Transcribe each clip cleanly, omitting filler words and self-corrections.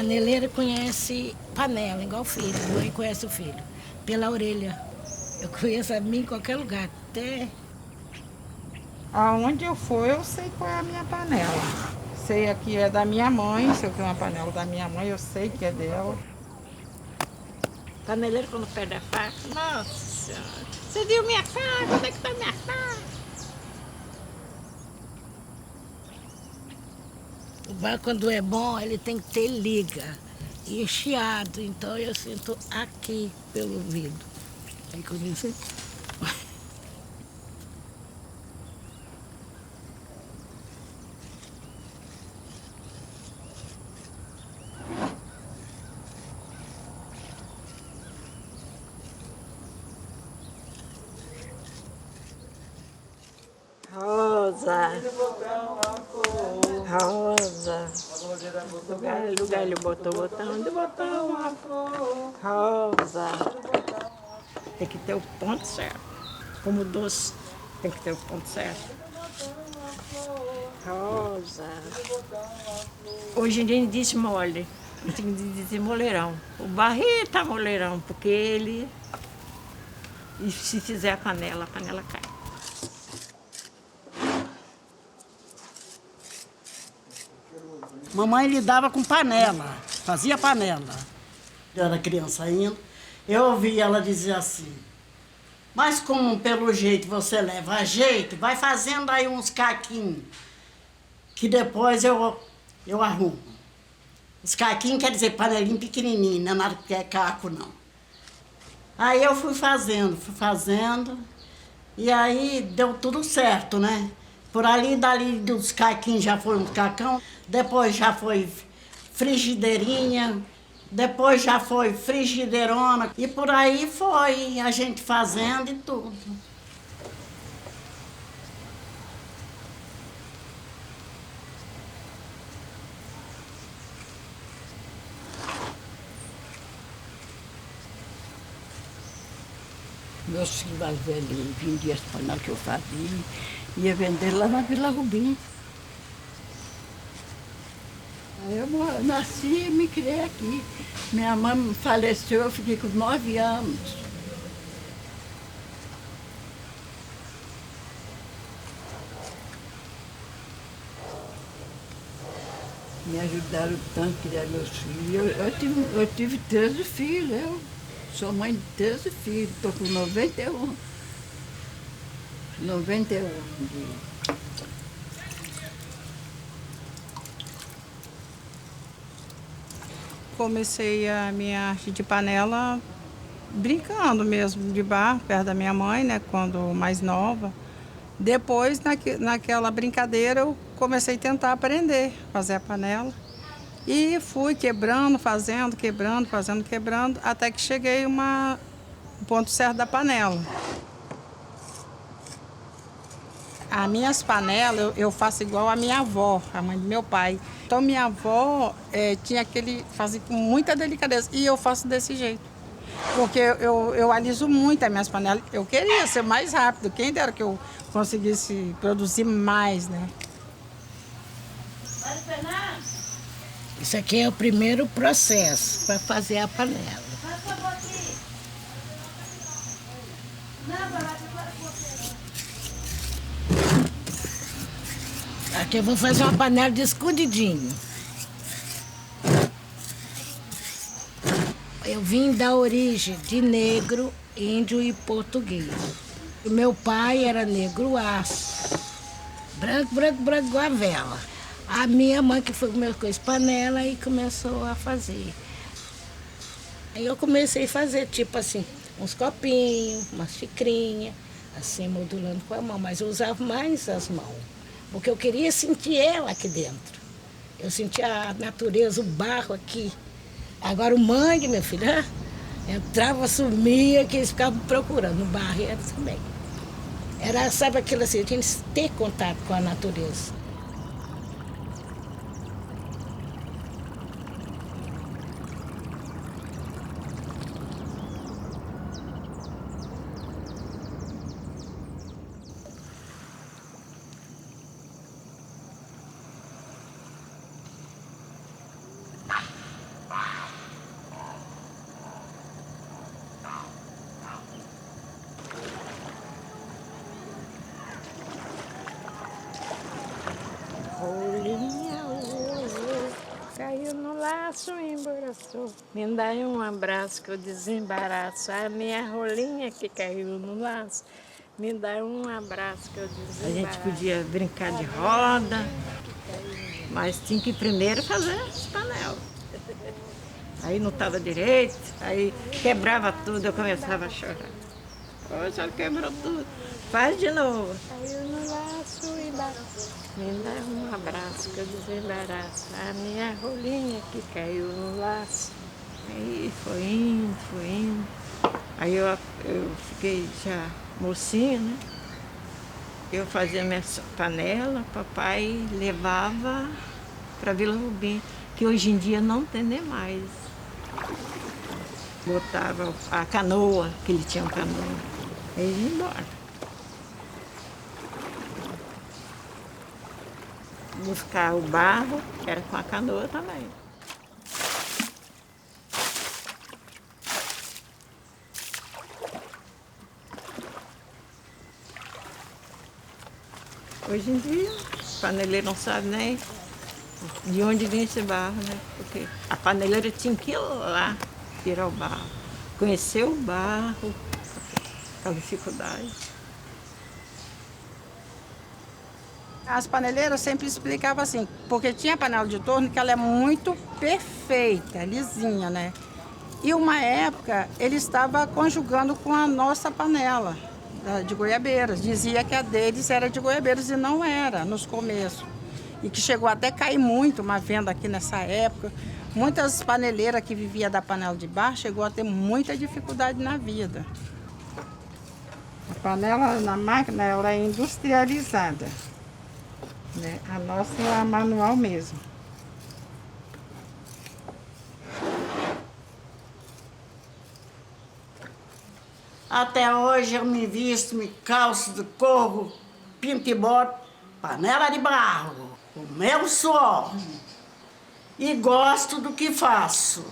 Paneleiro conhece panela, igual filho. Mãe conhece o filho. Pela orelha. Eu conheço a mim em qualquer lugar. Até Aonde eu for, eu sei qual é a minha panela. Sei aqui é da minha mãe, se eu tenho uma panela da minha mãe, eu sei que é dela. Paneleiro quando perde a faca, nossa senhora, você viu minha faca? Onde é que tá minha faca? o bar, quando é bom, ele tem que ter liga e chiado. Então eu sinto aqui pelo ouvido. Aí quando eu sinto... Rosa, rosa, lugar ele botou botão de botão, rosa. Tem que ter o ponto certo. Como doce, tem que ter o ponto certo. Rosa. Hoje em dia diz mole, tem que dizer moleirão. O barril tá moleirão, porque ele... E se fizer a panela cai. Mamãe lidava com panela, fazia panela. Eu era criança ainda. Eu ouvi ela dizer assim, mas como pelo jeito você leva a jeito, vai fazendo aí uns caquinhos, que depois eu arrumo. Os caquinhos quer dizer panelinha pequenininha, não é nada que é caco não. Aí eu fui fazendo, e aí deu tudo certo, né? Por ali, dali dos caquinhos já foi um cacão, depois já foi frigideirinha, depois já foi frigideirona, e por aí foi a gente fazendo e tudo. Meus filhos mais velhinhos vendiam as panelas que eu fazia, ia vender lá na Vila Rubim. Aí eu nasci e me criei aqui. Minha mãe faleceu, eu fiquei com 9 anos. Me ajudaram tanto a criar meus filhos. Eu tive 13 filhos, eu sou mãe de 13 filhos, estou com 91. 91. Comecei a minha arte de panela brincando mesmo, de bar, perto da minha mãe, né, quando mais nova. Depois, naquela brincadeira, eu comecei a tentar aprender a fazer a panela. E fui quebrando, fazendo, quebrando, até que cheguei no ponto certo da panela. As minhas panelas eu faço igual a minha avó, a mãe do meu pai. Então minha avó fazia com muita delicadeza e eu faço desse jeito. Porque eu aliso muito as minhas panelas. Eu queria ser mais rápido, quem dera que eu conseguisse produzir mais, né? Isso aqui é o primeiro processo para fazer a panela. Aqui eu vou fazer uma panela de escondidinho. Eu vim da origem de negro, índio e português. O meu pai era negro aço, branco, branco, branco, igual a vela. A minha mãe que foi comer com essa panela e começou a fazer. Aí eu comecei a fazer, tipo assim, uns copinhos, umas xicrinhas, assim, modulando com a mão. Mas eu usava mais as mãos, porque eu queria sentir ela aqui dentro. Eu sentia a natureza, o barro aqui. Agora o mangue, meu filho, entrava, sumia, que eles ficavam procurando. O barro era também. Era, sabe aquilo assim, a gente ter contato com a natureza. laço embaraçou. Me dá um abraço que eu desembaraço. A minha rolinha que caiu no laço. Me dá um abraço que eu desembaraço. A gente podia brincar de roda, mas tinha que primeiro fazer as panelas. Aí não estava direito, aí quebrava tudo, eu começava a chorar. Hoje ela quebrou tudo. Faz de novo. Caiu no laço e me dá um abraço que eu desembaraço. A minha rolinha que caiu no laço. Aí foi indo, foi indo. Aí eu fiquei já mocinha, né? Eu fazia minha panela, papai levava para Vila Rubim, que hoje em dia não tem nem mais. Botava a canoa, que ele tinha uma canoa, aí ia embora. Buscar o barro, que era com a canoa também. Hoje em dia, o paneleiro não sabe nem de onde vem esse barro, né? Porque a paneleira tinha que ir lá tirar o barro, conhecer o barro, a dificuldade. As paneleiras sempre explicavam assim, porque tinha a panela de torno que ela é muito perfeita, lisinha, né? E uma época ele estava conjugando com a nossa panela de goiabeiras. Dizia que a deles era de goiabeiras e não era nos começos. E que chegou até a cair muito uma venda aqui nessa época. Muitas paneleiras que viviam da panela de barro chegou a ter muita dificuldade na vida. A panela na máquina ela é industrializada, né? A nossa é a manual mesmo. Até hoje eu me visto, me calço, corro, pinto e boto, panela de barro, o meu suor. E gosto do que faço.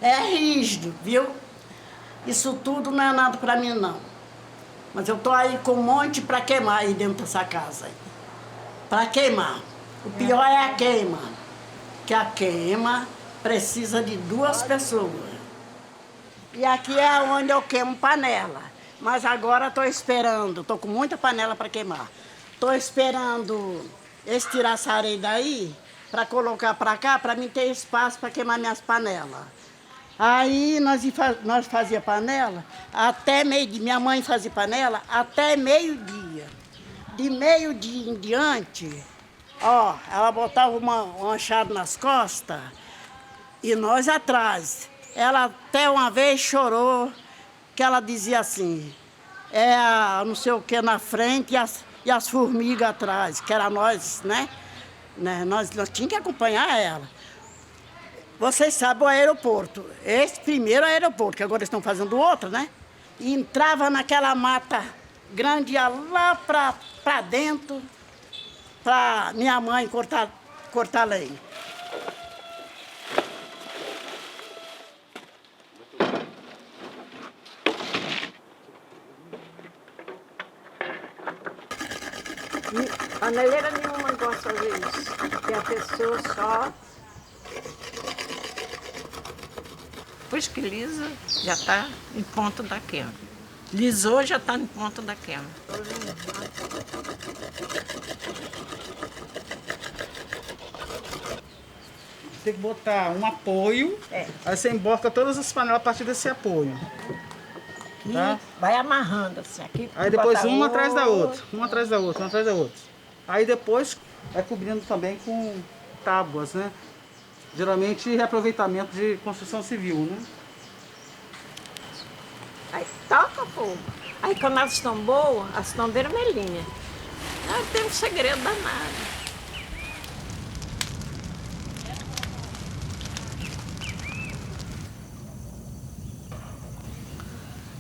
É rígido, viu? Isso tudo não é nada pra mim, não. Mas eu tô aí com um monte pra queimar aí dentro dessa casa. Pra queimar. O pior é a queima. Que a queima precisa de 2 pessoas. E aqui é onde eu queimo panela. Mas agora estou esperando, estou com muita panela para queimar. Estou esperando esse tirar essa areia daí para colocar para cá, para mim ter espaço para queimar minhas panelas. Aí nós fazia panela até meio-dia. Minha mãe fazia panela até meio-dia. De meio-dia em diante, ó, ela botava um enxado nas costas e nós atrás. Ela até uma vez chorou, que ela dizia assim, não sei o que na frente e as formigas atrás, que era nós, né? Nós tínhamos que acompanhar ela. Vocês sabem o aeroporto, esse primeiro aeroporto, que agora estão fazendo outro, né? E entrava naquela mata grande, ia lá pra dentro, pra minha mãe cortar lenha. Paneleira nenhuma gosta de fazer isso, porque a pessoa só... Depois que lisa, já está em ponto da queima. Lisou, já está em ponto da queima. Tem que botar um apoio, aí você emborca todas as panelas a partir desse apoio. Tá? Vai amarrando assim. Aqui, Aí depois uma atrás da outra, uma atrás da outra, uma atrás da outra. Aí depois vai cobrindo também com tábuas, né? Geralmente reaproveitamento de construção civil, né? Aí toca fogo. Aí quando elas estão boas, elas estão vermelhinhas. Não tem um segredo danado.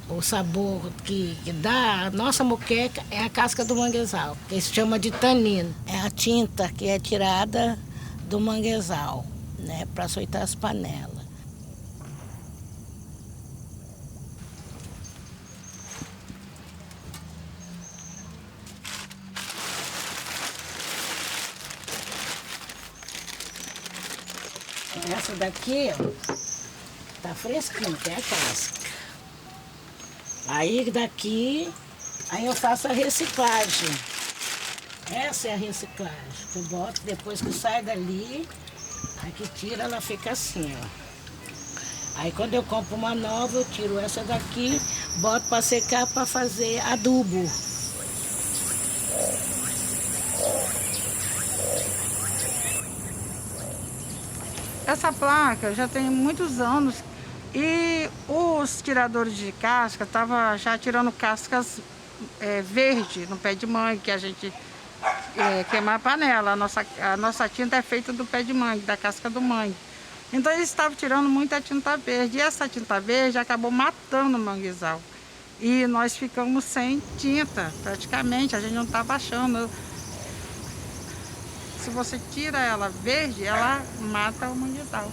O sabor que dá a nossa moqueca é a casca do manguezal, que se chama de tanino. É a tinta que é tirada do manguezal, né, para açoitar as panelas. Essa daqui, ó, tá fresquinha, que é a casca. Aí daqui, aí eu faço a reciclagem. Essa é a reciclagem. Eu boto, depois que sai dali, aí que tira, ela fica assim, ó. Aí quando eu compro uma nova, eu tiro essa daqui, boto para secar para fazer adubo. Essa placa já tem muitos anos e os tiradores de casca estavam já tirando cascas verde no pé de mangue, que a gente queimar a panela. A nossa tinta é feita do pé de mangue, da casca do mangue. Então eles estavam tirando muita tinta verde e essa tinta verde acabou matando o manguezal. E nós ficamos sem tinta, praticamente, a gente não estava achando. Se você tira ela verde, ela mata o manguezal.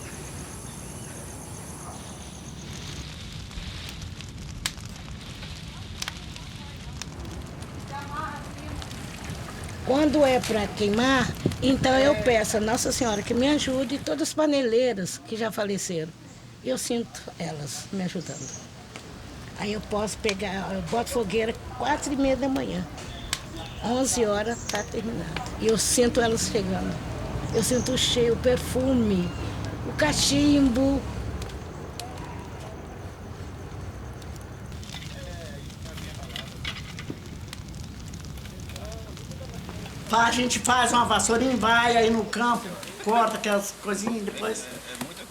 Quando é para queimar, então eu peço a Nossa Senhora que me ajude e todas as paneleiras que já faleceram. Eu sinto elas me ajudando. Aí eu posso pegar, eu boto fogueira 4h30 da manhã. 11 horas está terminado. E eu sinto elas chegando. Eu sinto o cheiro, o perfume, o cachimbo. A gente faz uma vassourinha, vai aí no campo, corta aquelas coisinhas, depois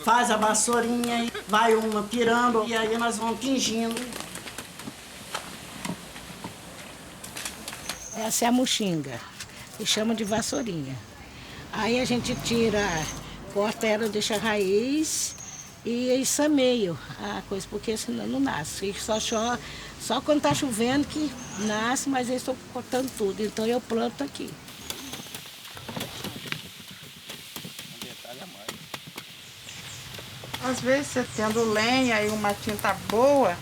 faz a vassourinha e vai uma tirando e aí nós vamos tingindo. Essa é a muxinga, que chama de vassourinha. Aí a gente tira, corta ela, deixa a raiz e ensameio a coisa, porque senão não nasce. E só quando está chovendo que nasce, mas eu estou cortando tudo, então eu planto aqui. Às vezes, você tendo lenha e uma tinta boa,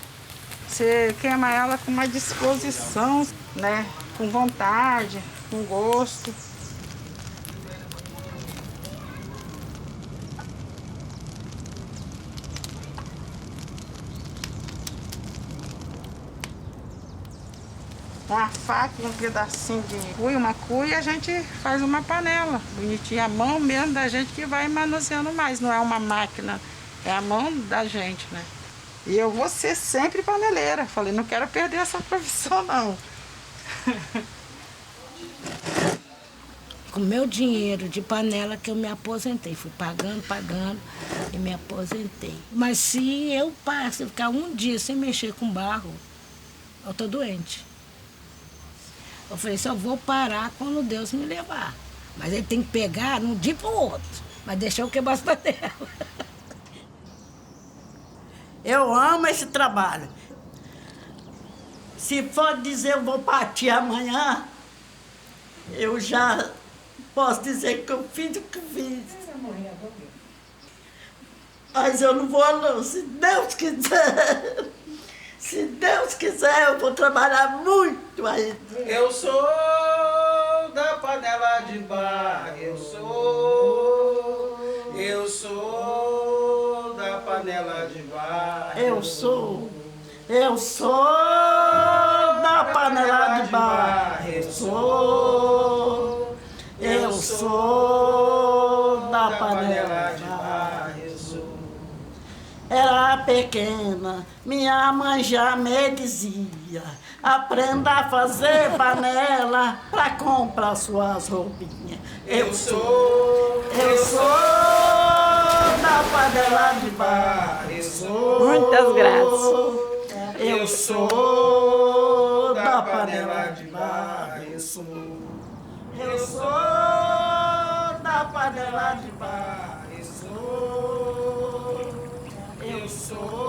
você queima ela com uma disposição, né? Com vontade, com gosto. Uma faca, um pedacinho de cuia, uma cuia, a gente faz uma panela bonitinha, a mão mesmo da gente que vai manuseando mais, não é uma máquina, é a mão da gente, né? E eu vou ser sempre paneleira, falei, não quero perder essa profissão não. Com meu dinheiro de panela que eu me aposentei, fui pagando e me aposentei. Mas se eu ficar um dia sem mexer com barro, eu estou doente. Eu falei, só vou parar quando Deus me levar. Mas ele tem que pegar de um dia para o outro. Mas deixar eu quebrar as panelas. Eu amo esse trabalho. Se for dizer eu vou partir amanhã, eu já posso dizer que eu fiz o que fiz. Mas eu não vou não, se Deus quiser. Se Deus quiser, eu vou trabalhar muito ainda. Eu sou da panela de barro, eu sou da panela de barro. Eu sou da panela de barro. Eu sou da panela de barro. Era pequena, minha mãe já me dizia: aprenda a fazer panela pra comprar suas roupinhas. Eu sou da panela de barro. Muitas graças. Eu sou da panela de barro. Eu sou da panela de barro. Eu sou